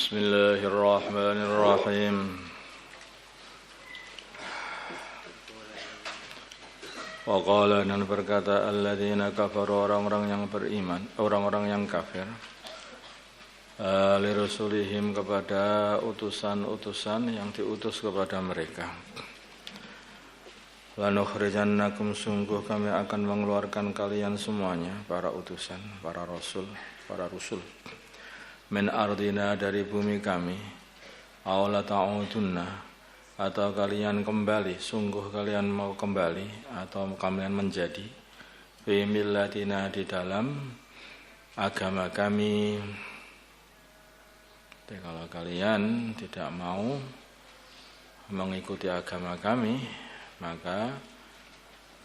Bismillahirrahmanirrahim. Wa qala, dan berkata alladzina kafaru, orang-orang yang beriman, orang-orang yang kafir, li rusulihim, kepada utusan-utusan yang diutus kepada mereka. Lanukhrijannakum, sungguh kami akan mengeluarkan kalian semuanya, para utusan, para rasul, min ardina, dari bumi kami, aw la ta'udunna, atau kalian kembali, sungguh kalian mau kembali atau kalian menjadi, fi millatina, di dalam agama kami. Jadi kalau kalian tidak mau mengikuti agama kami, maka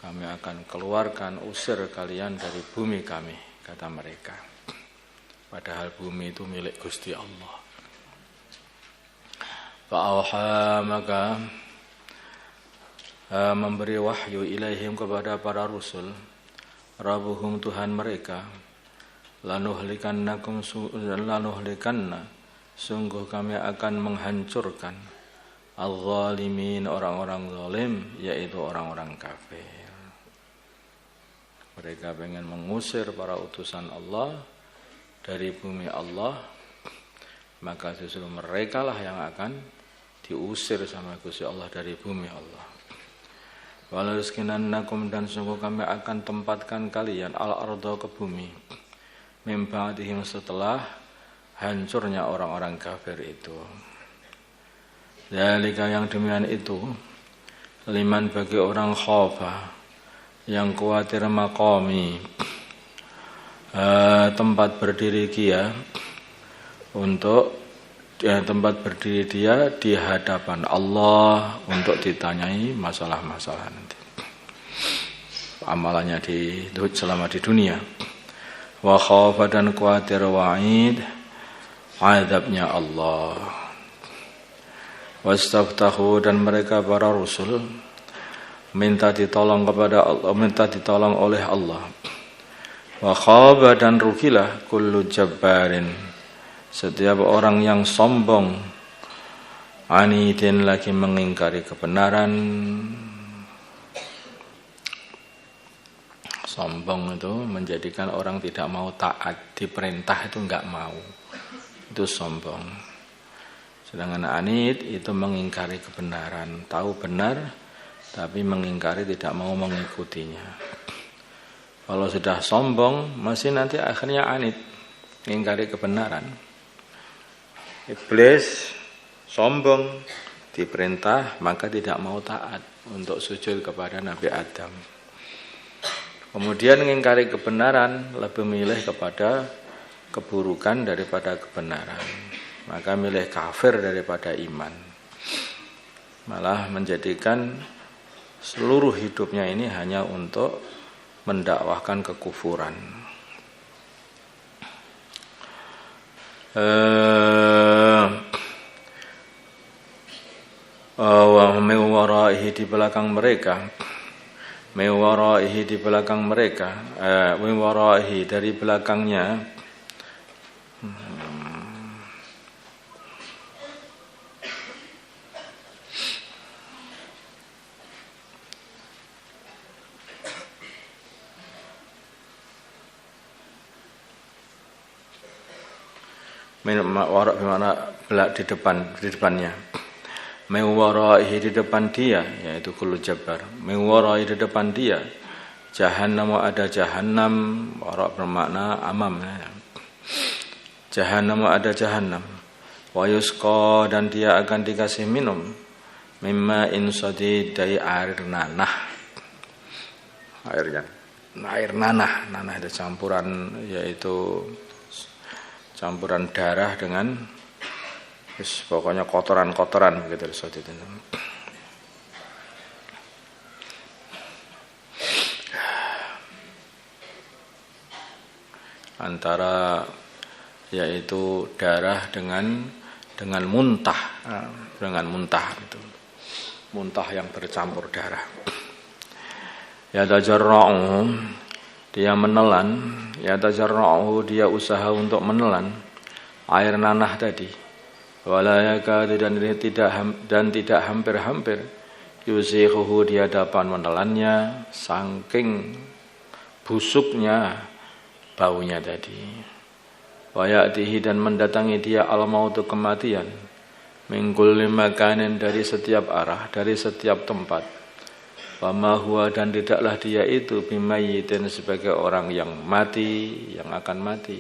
kami akan keluarkan, usir kalian dari bumi kami, kata mereka. Padahal bumi itu milik Gusti Allah. Fa'auha, maka memberi wahyu ilaihim, kepada para rasul, Rabbuhum, Tuhan mereka, lanuhlikanna, sungguh kami akan menghancurkan al-zalimin, orang-orang zalim, yaitu orang-orang kafir. Mereka ingin mengusir para utusan Allah dari bumi Allah, maka justru mereka lah yang akan diusir sama Gusti Allah dari bumi Allah. Walaskinannakum, dan sungguh kami akan tempatkan kalian al-ardo, ke bumi, mim ba'dihim, setelah hancurnya orang-orang kafir itu. Dzalika, yang demikian itu, liman, bagi orang khafa, yang khawatir, maqami, tempat berdiri dia, untuk tempat berdiri dia di hadapan Allah untuk ditanyai masalah-masalah nanti, amalannya selama di dunia. Wa khafa, dan khawatir, wa'id, azabnya Allah. Wastaftahu, dan mereka para rasul minta ditolong kepada Allah, minta ditolong oleh Allah. Wa khaba, dan rugilah kullu jabbarin, setiap orang yang sombong, anidin, lagi mengingkari kebenaran. Sombong itu menjadikan orang tidak mau taat, diperintah itu enggak mau, itu sombong. Sedangkan anid itu mengingkari kebenaran, tahu benar tapi mengingkari, tidak mau mengikutinya. Kalau sudah sombong, masih nanti akhirnya anid, mengingkari kebenaran. Iblis sombong, diperintah maka tidak mau taat untuk sujud kepada Nabi Adam. Kemudian mengingkari kebenaran, lebih milih kepada keburukan daripada kebenaran, maka milih kafir daripada iman. Malah menjadikan seluruh hidupnya ini hanya untuk mendakwahkan kekufuran. Wa min waraihi, di belakang mereka, min waraihi, di belakang mereka, min waraihi, dari belakangnya, warak bermakna belak, di depannya. Mewaraihi, di depan dia, yaitu kullu jabbar. Mewaraihi, di depan dia, jahannam, ada jahannam. Warak bermakna amam. Jahannam, ada jahannam. Wa yusqa, dan dia akan dikasih minum, mimma insadid, dari air nanah. Air nanah itu campuran, yaitu campuran darah dengan pokoknya kotoran-kotoran begitu seperti itu. Antara yaitu darah dengan muntah, itu. Muntah yang bercampur darah. Ya tajarra'u, dia menelan, ya tajarra'u, dia usaha untuk menelan air nanah tadi, wala yakadu dan tidak hampir-hampir yusikhuhu di hadapan menelannya saking busuknya baunya tadi. Wa ya'tihi dan mendatangi dia al-mautu kematian min kulli makanin dari setiap arah, dari setiap tempat. Wa ma huwa dan tidaklah dia itu bimayyitin sebagai orang yang mati, yang akan mati.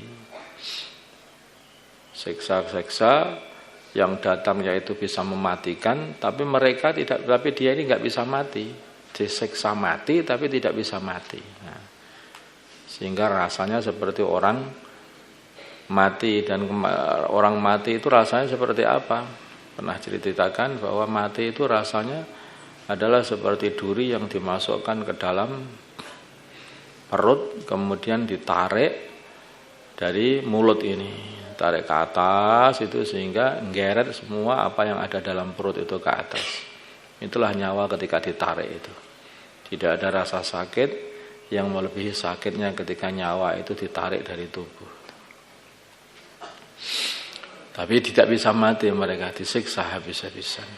Siksa-siksa yang datangnya itu bisa mematikan, tapi dia ini nggak bisa mati. Disiksa mati tapi tidak bisa mati. Nah, sehingga rasanya seperti orang mati, dan orang mati itu rasanya seperti apa? Pernah ceritakan bahwa mati itu rasanya adalah seperti duri yang dimasukkan ke dalam perut, kemudian ditarik dari mulut ini, tarik ke atas itu sehingga nggeret semua apa yang ada dalam perut itu ke atas. Itulah nyawa ketika ditarik itu. Tidak ada rasa sakit yang melebihi sakitnya ketika nyawa itu ditarik dari tubuh. Tapi tidak bisa mati mereka, disiksa habis-habisan.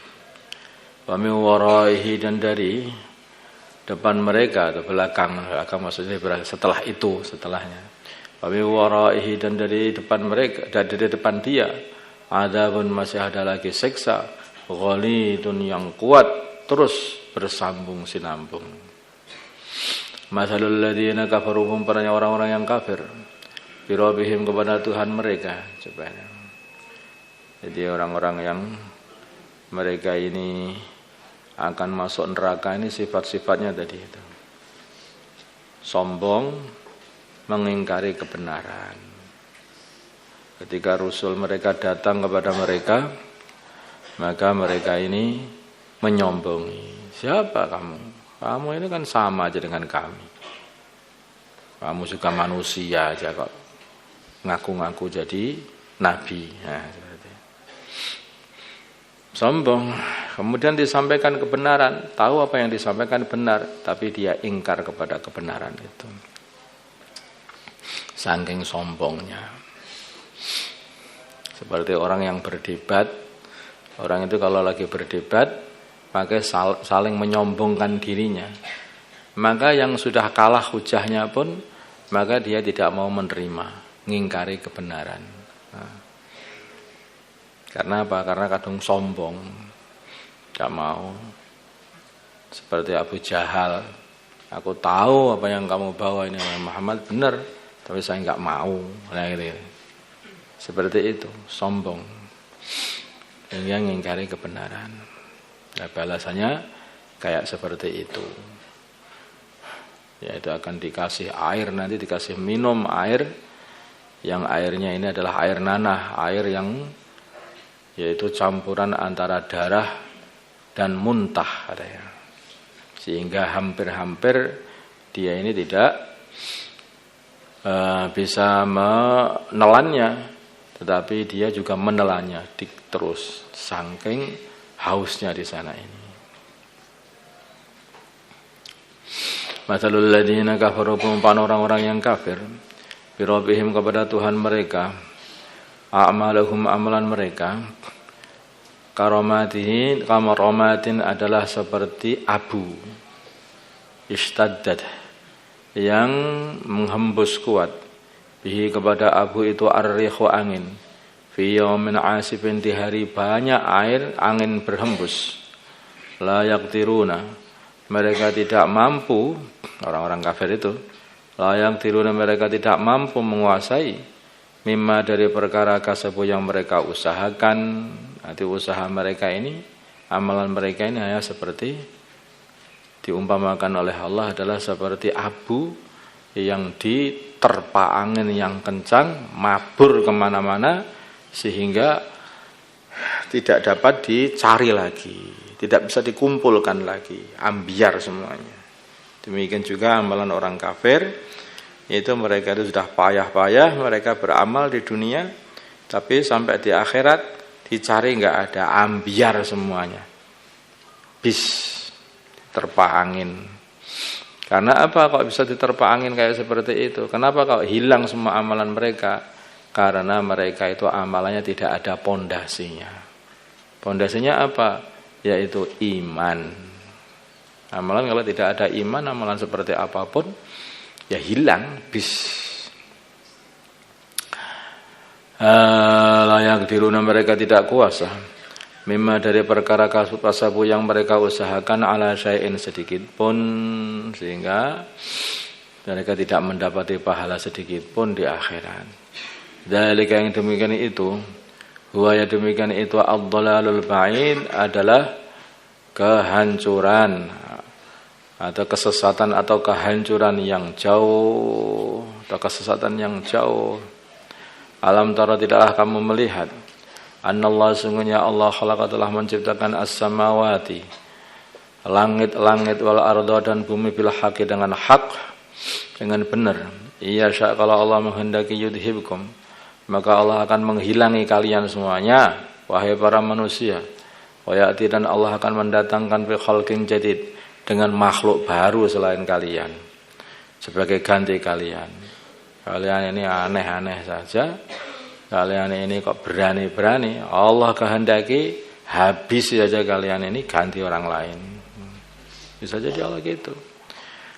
Wa min waraihi dan dari depan mereka atau belakang maksudnya setelahnya. Wa min waraihi dan dari depan mereka, dari depan dia adzabun masih ada lagi siksa ghalidun yang kuat terus bersambung sinambung. Masalul ladzina kafaru umpamanya orang-orang yang kafir bi rabbihim kepada Tuhan mereka. Jadi orang-orang yang mereka ini akan masuk neraka ini sifat-sifatnya tadi itu. Sombong, mengingkari kebenaran. Ketika Rasul mereka datang kepada mereka, maka mereka ini menyombongi. Siapa kamu? Kamu ini kan sama aja dengan kami. Kamu juga manusia aja kok. Ngaku-ngaku jadi nabi. Nah, sombong, kemudian disampaikan kebenaran, tahu apa yang disampaikan benar, tapi dia ingkar kepada kebenaran itu. Saking sombongnya. Seperti orang yang berdebat, orang itu kalau lagi berdebat, maka saling menyombongkan dirinya. Maka yang sudah kalah hujahnya pun, maka dia tidak mau menerima, ngingkari kebenaran. Nah, karena apa? Karena kadang sombong, tidak mau. Seperti Abu Jahal, aku tahu apa yang kamu bawa ini Muhammad benar, tapi saya nggak mau. Nah, gitu. Seperti itu, sombong, yang mengingkari kebenaran. Nah, balasannya kayak seperti itu. Yaitu akan dikasih air, nanti dikasih minum air, yang airnya ini adalah air nanah, air yang yaitu campuran antara darah dan muntah katanya. Sehingga hampir-hampir dia ini tidak bisa menelannya, tetapi dia juga menelannya terus saking hausnya di sana ini. Masalul ladzina kafaru perumpamaan orang-orang yang kafir bi rabbihim kepada Tuhan mereka, a'malahum amalan mereka karomatin adalah seperti abu istaddat yang menghembus kuat, bihi kepada abu itu ar-rihu angin, fi yaumin asifin di hari banyak air angin berhembus, la yaqdiruna mereka tidak mampu, orang-orang kafir itu la yaqdiruna mereka tidak mampu menguasai mimma dari perkara kasabu yang mereka usahakan. Nanti usaha mereka ini, amalan mereka ini hanya seperti diumpamakan oleh Allah adalah seperti abu yang diterpa angin yang kencang, mabur kemana-mana sehingga tidak dapat dicari lagi, tidak bisa dikumpulkan lagi, ambiar semuanya. Demikian juga amalan orang kafir, yaitu mereka itu sudah payah-payah, mereka beramal di dunia, tapi sampai di akhirat dicari enggak ada, ambiar semuanya, bis terpa angin. Karena apa kok bisa diterpa angin kayak seperti itu? Kenapa kok hilang semua amalan mereka? karena mereka itu amalannya tidak ada pondasinya. Pondasinya apa? Yaitu iman. Amalan kalau tidak ada iman, amalan seperti apapun ya hilang, bis. Layak diruna, mereka tidak kuasa mimma dari perkara kasabu yang mereka usahakan ala syai'in sedikit pun, sehingga mereka tidak mendapati pahala sedikit pun di akhirat. Dzalika yang demikian itu, huwa ya demikian itu ad-dhalalul ba'id adalah kehancuran atau kesesatan atau kehancuran yang jauh atau kesesatan yang jauh. Alam tara, tidaklah kamu melihat annallah sungguhnya Allah khalaqa telah menciptakan as-samawati langit-langit wal arda dan bumi bil haqqi dengan hak, dengan benar. Iya sya, kalau Allah menghendaki yudhibkum, maka Allah akan menghilangi kalian semuanya wahai para manusia. Wa ya'ti, dan Allah akan mendatangkan bi khalqin jadid, dengan makhluk baru selain kalian sebagai ganti kalian. Kalian ini aneh-aneh saja. Kalian ini kok berani-berani. Allah kehendaki habis saja kalian ini, ganti orang lain. Bisa jadi Allah gitu.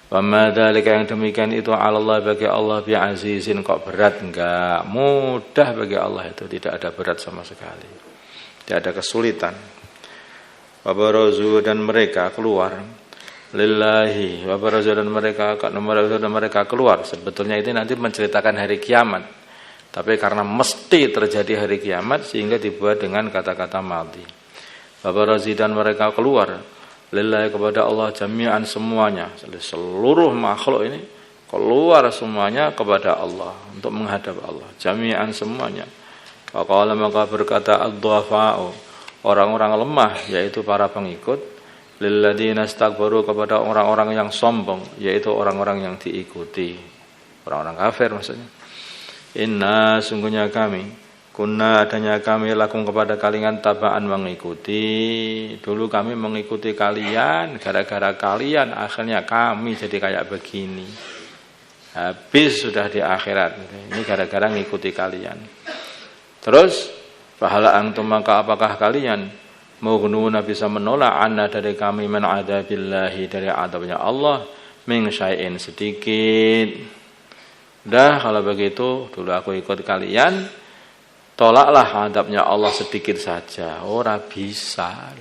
Wa ma dzalika, yang demikian itu 'ala Allah, bagi Allah bi azizin, kok berat? Enggak, mudah bagi Allah itu, tidak ada berat sama sekali. Tidak ada kesulitan. Wa barazu, dan mereka keluar lillahi, wa barazu, dan mereka keluar. Sebetulnya itu nanti menceritakan hari kiamat, tapi karena mesti terjadi hari kiamat sehingga dibuat dengan kata-kata madhi. Wa barazu, dan mereka keluar lillahi, kepada Allah, jami'an, semuanya, seluruh makhluk ini keluar semuanya kepada Allah untuk menghadap Allah, jami'an, semuanya. Wa qala, maka berkata ad-dhafa'u, orang-orang lemah, yaitu para pengikut, lilladzina istakbaru, kepada orang-orang yang sombong, yaitu orang-orang yang diikuti, orang-orang kafir maksudnya. Inna, sungguhnya kami, kunna, adanya kami, lakum, kepada kalian, tabaan, mengikuti. Dulu kami mengikuti kalian, gara-gara kalian akhirnya kami jadi kayak begini. Habis sudah di akhirat, ini gara-gara ngikuti kalian. Terus fahala antum, maka apakah kalian mughnuna, bisa menolak, anna, dari kami, min adabillahi, dari adabnya Allah, min syai'in, sedikit. Dah kalau begitu, dulu aku ikut kalian, tolaklah adabnya Allah sedikit saja. Ora bisa.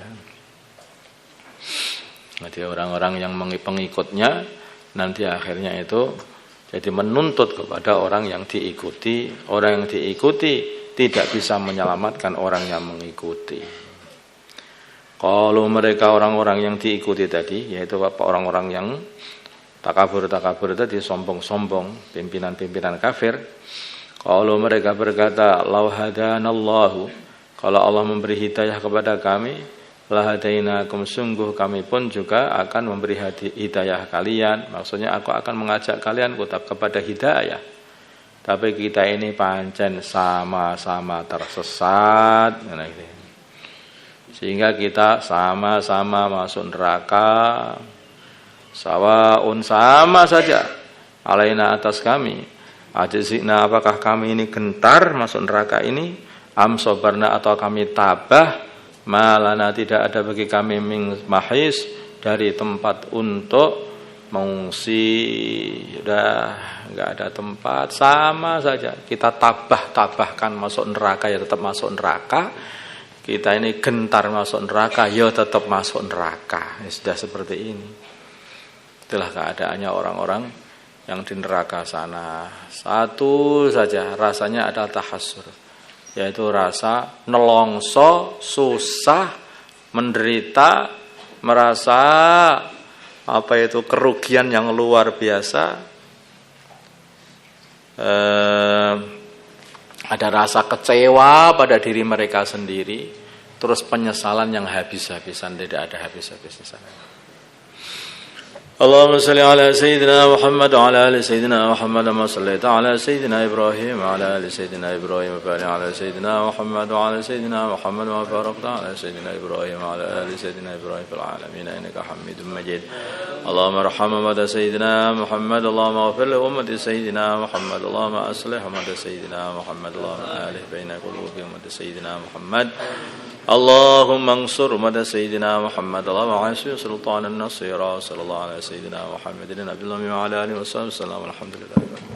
Jadi orang-orang yang pengikutnya nanti akhirnya itu jadi menuntut kepada orang yang diikuti. Orang yang diikuti tidak bisa menyelamatkan orang yang mengikuti. Kalau mereka orang-orang yang diikuti tadi, yaitu orang-orang yang takabur tadi, sombong-sombong, pimpinan-pimpinan kafir. Kalau mereka berkata, lau hadanallahu, kalau Allah memberi hidayah kepada kami, lahadainakum, sungguh kami pun juga akan memberi hidayah kalian. Maksudnya aku akan mengajak kalian kepada hidayah. Tapi kita ini pancen sama-sama tersesat, sehingga kita sama-sama masuk neraka. Sawaun, sama saja, alaina, atas kami, ajizina, apakah kami ini gentar masuk neraka ini, am sobarna, atau kami tabah, malana, tidak ada bagi kami min mahis, dari tempat untuk mengungsi. Sudah enggak ada tempat, sama saja kita tabahkan masuk neraka, ya tetap masuk neraka. Kita ini gentar masuk neraka, ya tetap masuk neraka. Ya, sudah seperti ini. Itulah keadaannya orang-orang yang di neraka sana. Satu saja rasanya adalah tahassur, yaitu rasa nelongso, susah, menderita, merasa kerugian yang luar biasa. Ada rasa kecewa pada diri mereka sendiri, terus penyesalan yang habis-habisan, tidak ada habis-habisnya sana. اللهم صل على سيدنا محمد وعلى آل سيدنا محمد كما صليت على سيدنا إبراهيم وعلى آل سيدنا إبراهيم وبارك على سيدنا محمد وعلى سيدنا محمد وبارك على سيدنا إبراهيم وعلى آل سيدنا إبراهيم في العالمين إنك حميد مجيد اللهم ارحم أمة سيدنا محمد اللهم اغفر لأمة سيدنا محمد اللهم أصلح أمة سيدنا محمد اللهم ألف بين قلوب أمة سيدنا محمد اللهم انصر أمة سيدنا محمد اللهم عاشر سلطان النصير صلى الله على سيدنا محمد النبي وعلى آله وصحبه وسلم الحمد لله.